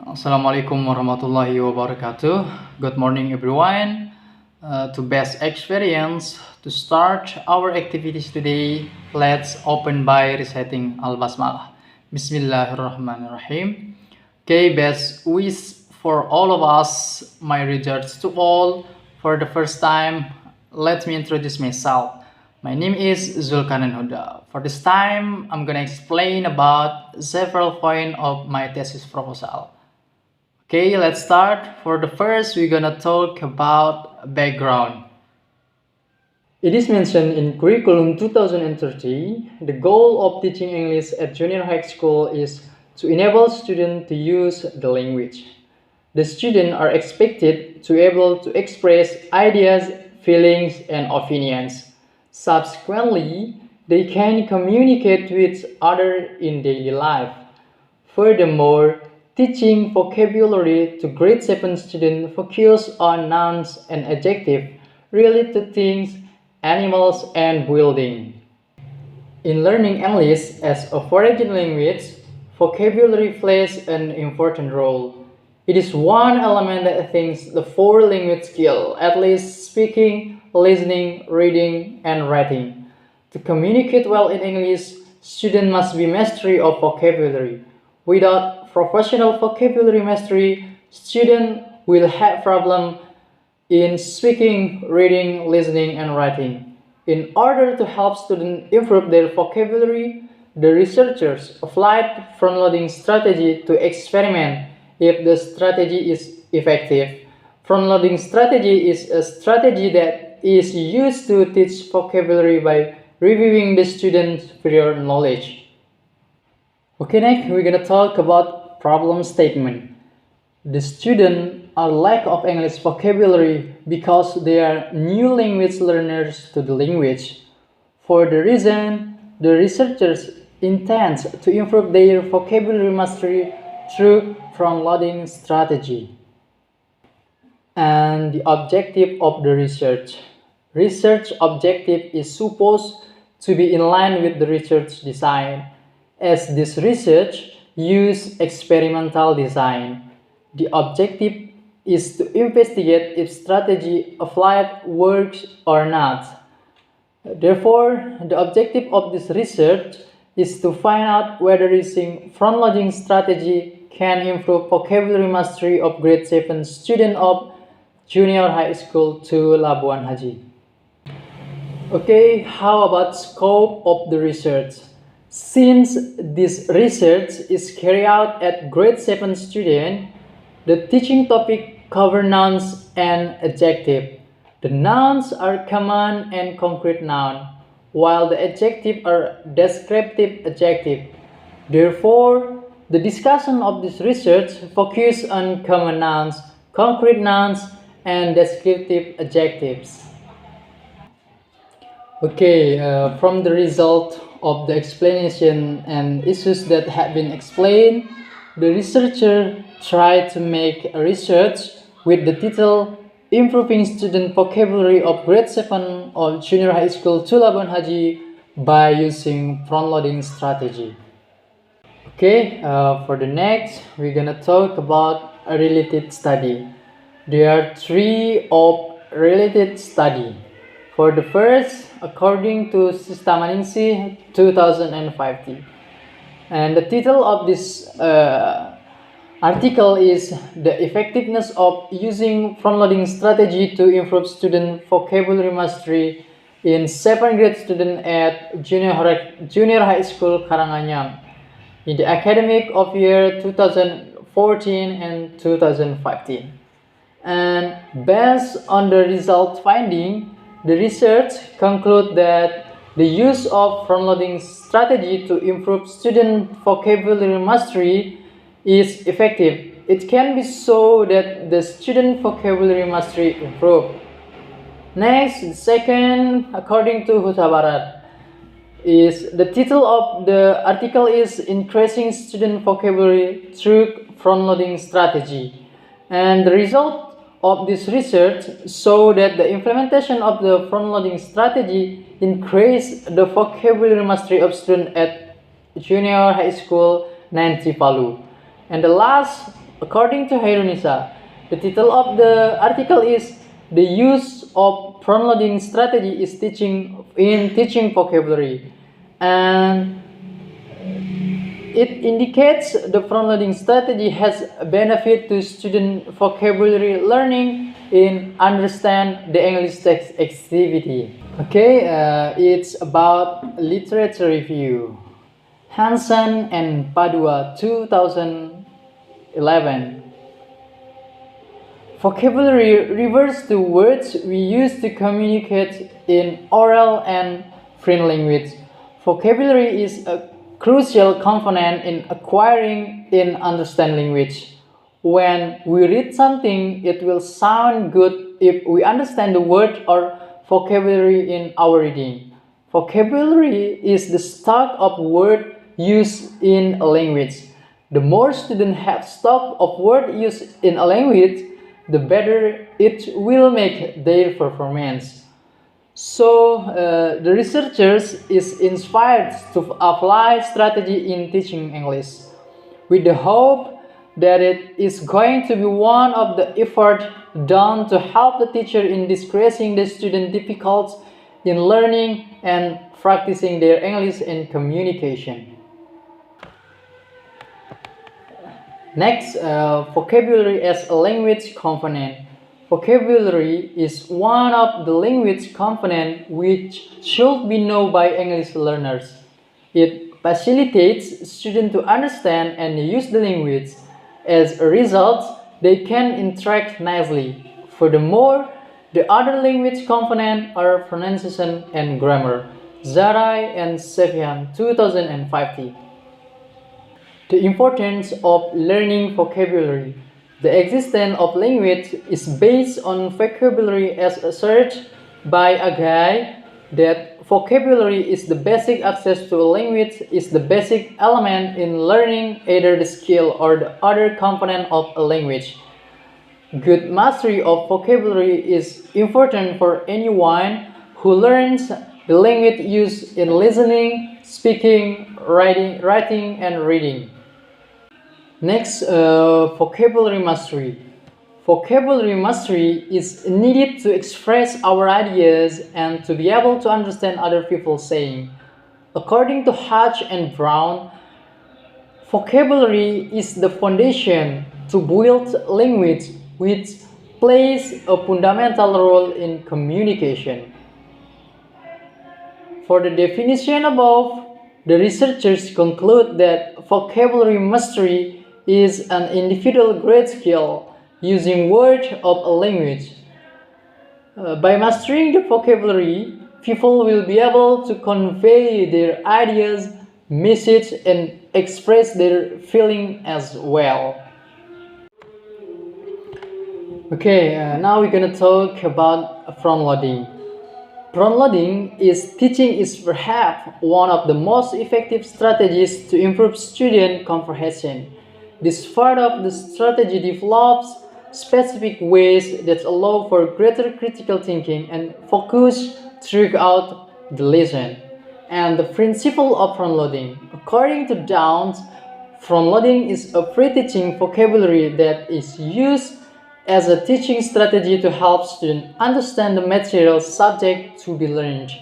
Assalamualaikum warahmatullahi wabarakatuh. Good morning, everyone. To best experience, to start our activities today, let's open by reciting Al-Basmalah. Bismillahirrahmanirrahim. Okay, best wish for all of us, my regards to all. For the first time, let me introduce myself. My name is Zulkarnain Huda. For this time, I'm gonna explain about several points of my thesis proposal. Okay, let's start. For the first, we're gonna talk about background. It is mentioned in Curriculum 2030, the goal of teaching English at junior high school is to enable students to use the language. The students are expected to be able to express ideas, feelings, and opinions. Subsequently, they can communicate with others in daily life. Furthermore, teaching vocabulary to grade 7 students focus on nouns and adjectives related to things, animals, and building. In learning English as a foreign language, vocabulary plays an important role. It is one element that thinks the four language skills, at least speaking, listening, reading, and writing. To communicate well in English, students must be mastery of vocabulary. Without professional vocabulary mastery, students will have problems in speaking, reading, listening, and writing. In order to help students improve their vocabulary, the researchers applied front-loading strategy to experiment if the strategy is effective. Front-loading strategy is a strategy that is used to teach vocabulary by reviewing the student's prior knowledge. Okay, next we're gonna talk about problem statement. The students are lack of English vocabulary because they are new language learners to the language. For the reason, the researchers intend to improve their vocabulary mastery through front-loading strategy. And the objective of the research. Research objective is supposed to be in line with the research design. As this research uses experimental design, the objective is to investigate if strategy applied works or not. Therefore, the objective of this research is to find out whether using front-loading strategy can improve vocabulary mastery of grade 7 students of junior high school to Labuan Haji. Okay, how about scope of the research? Since this research is carried out at grade 7 student, the teaching topic covers nouns and adjective. The nouns are common and concrete noun, while the adjectives are descriptive adjective. Therefore, the discussion of this research focuses on common nouns, concrete nouns, and descriptive adjectives. Okay, from the result of the explanation and issues that have been explained, the researcher tried to make a research with the title Improving Student Vocabulary of Grade 7 of Junior High School to Labuan Haji by using front-loading strategy. Okay, for the next, we're gonna talk about a related study. There are three of related study. For the first, according to Sistamaningsi 2050. And the title of this article is The Effectiveness of Using Front-Loading Strategy to Improve Student Vocabulary Mastery in 7th grade student at Junior High School Karanganyang in the academic of year 2014 and 2015. And based on the result finding, the research concludes that the use of front-loading strategy to improve student vocabulary mastery is effective. It can be so that the student vocabulary mastery improve. Next, the second, according to Hutabarat, is the title of the article is Increasing Student Vocabulary Through Front-Loading Strategy. And the result of this research show that the implementation of the front-loading strategy increased the vocabulary mastery of students at junior high school Nancy Palu. And the last According to Hairunisa, the title of the article is "The Use of Front-Loading Strategy is Teaching Vocabulary," and it indicates the front-loading strategy has a benefit to student vocabulary learning in understand the English text activity. Okay, it's about literature review. Hansen and Padua 2011. Vocabulary refers to words we use to communicate in oral and written language. Vocabulary is a crucial component in acquiring and understand language. When we read something, it will sound good if we understand the word or vocabulary in our reading. Vocabulary is the stock of words used in a language. The more students have stock of words used in a language, the better it will make their performance. So, the researchers is inspired to apply strategy in teaching English, with the hope that it is going to be one of the effort done to help the teacher in decreasing the student difficulties in learning and practicing their English in communication. Next, vocabulary as a language component. Vocabulary is one of the language components which should be known by English learners. It facilitates students to understand and use the language. As a result, they can interact nicely. Furthermore, the other language components are pronunciation and grammar. Zarai and Sevian 2050. The importance of learning vocabulary. The existence of language is based on vocabulary as asserted by a guy that vocabulary is the basic access to a language is the basic element in learning either the skill or the other component of a language. Good mastery of vocabulary is important for anyone who learns the language used in listening, speaking, writing and reading. Next, vocabulary mastery. Vocabulary mastery is needed to express our ideas and to be able to understand other people saying. According to Hodge and Brown, vocabulary is the foundation to build language, which plays a fundamental role in communication. For the definition above, the researchers conclude that vocabulary mastery is an individual grade skill using words of a language. By mastering the vocabulary, people will be able to convey their ideas, message, and express their feeling as well. Okay, now we're gonna talk about front-loading. Front-loading is teaching is perhaps one of the most effective strategies to improve student comprehension. This part of the strategy develops specific ways that allow for greater critical thinking and focus throughout the lesson. And the principle of front-loading. According to Downs, front-loading is a pre-teaching vocabulary that is used as a teaching strategy to help students understand the material subject to be learned.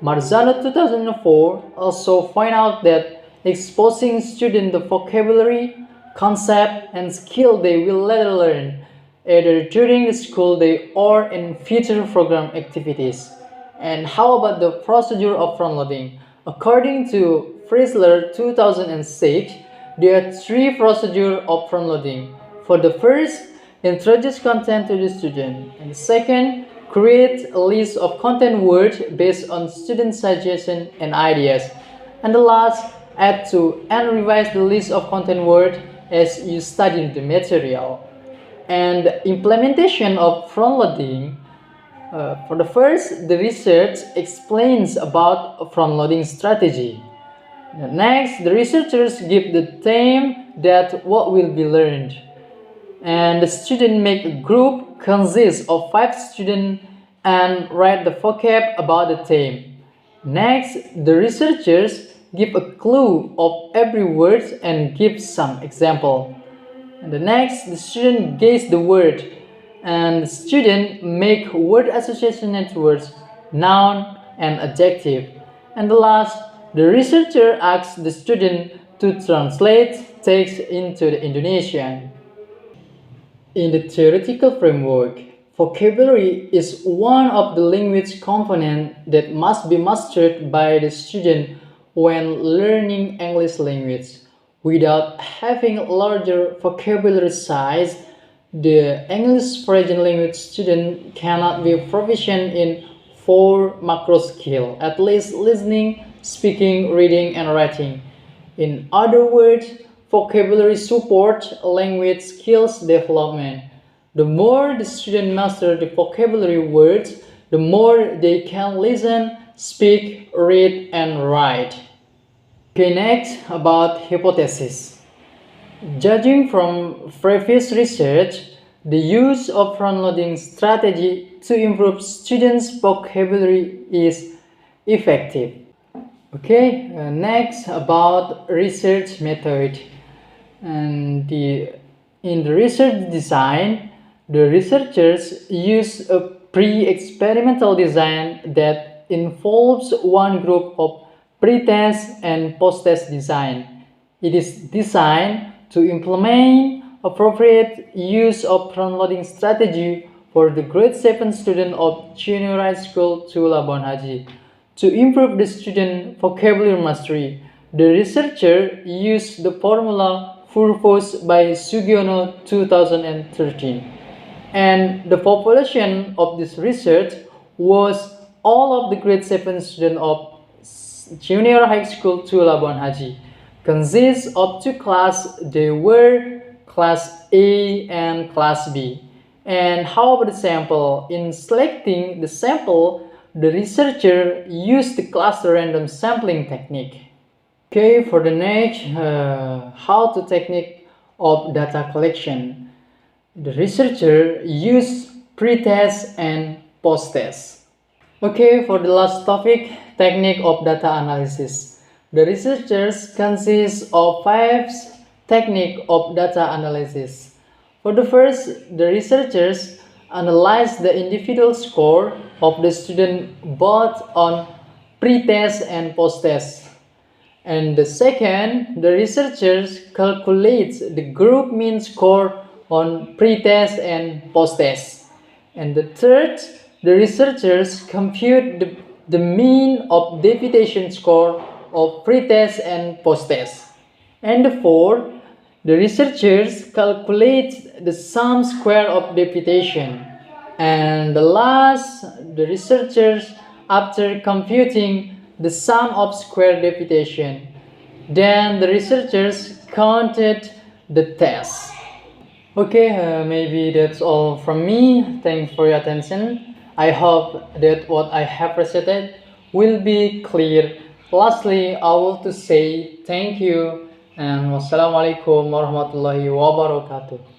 Marzano 2004 also point out that exposing students the vocabulary, concept, and skill they will later learn, either during the school day or in future program activities. And how about the procedure of front-loading? According to Friesler 2006, there are three procedures of front-loading. For the first, introduce content to the student. And the second, create a list of content words based on student suggestions and ideas. And the last, add to and revise the list of content words as you study the material. And the implementation of front-loading. For the first, the research explains about front-loading strategy. Next, the researchers give the theme that what will be learned. And the student make a group consists of 5 students and write the vocab about the theme. Next, the researchers give a clue of every word and give some example. And the next, the student guess the word, and the student make word association networks, noun and adjective. And the last, the researcher asks the student to translate text into the Indonesian. In the theoretical framework, vocabulary is one of the language components that must be mastered by the student when learning English language. Without having a larger vocabulary size, the English foreign language student cannot be proficient in four macro skills, at least listening, speaking, reading, and writing. In other words, vocabulary support language skills development. The more the student master the vocabulary words, the more they can listen, speak, read, and write. Okay, next about hypothesis. Judging from previous research, the use of front-loading strategy to improve students' vocabulary is effective. Okay, next about research method. In the research design, the researchers use a pre-experimental design that involves one group of pre-test and post-test design. It is designed to implement appropriate use of front-loading strategy for the grade 7 student of junior high school to Labuan Haji. To improve the student vocabulary mastery, the researcher used the formula proposed by Sugiono 2013. And the population of this research was all of the grade 7 students of junior high school to Labuan Haji. Consists of two classes, they were class A and class B. And how about the sample? In selecting the sample, the researcher used the cluster random sampling technique. Okay, for the next, how to technique of data collection. The researcher used pre-test and post-test. Okay, for the last topic, technique of data analysis. The researchers consist of 5 techniques of data analysis. For the first, the researchers analyze the individual score of the student both on pre-test and post-test. And the second, the researchers calculate the group mean score on pre-test and post-test. And the third, the researchers compute the mean of deputation score of pre-test and post-test. And the fourth, the researchers calculate the sum square of deputation. And the last, the researchers, after computing the sum of square deputation, then the researchers counted the test. Okay, maybe that's all from me. Thanks for your attention. I hope that what I have presented will be clear. Lastly, I want to say thank you and wassalamualaikum warahmatullahi wabarakatuh.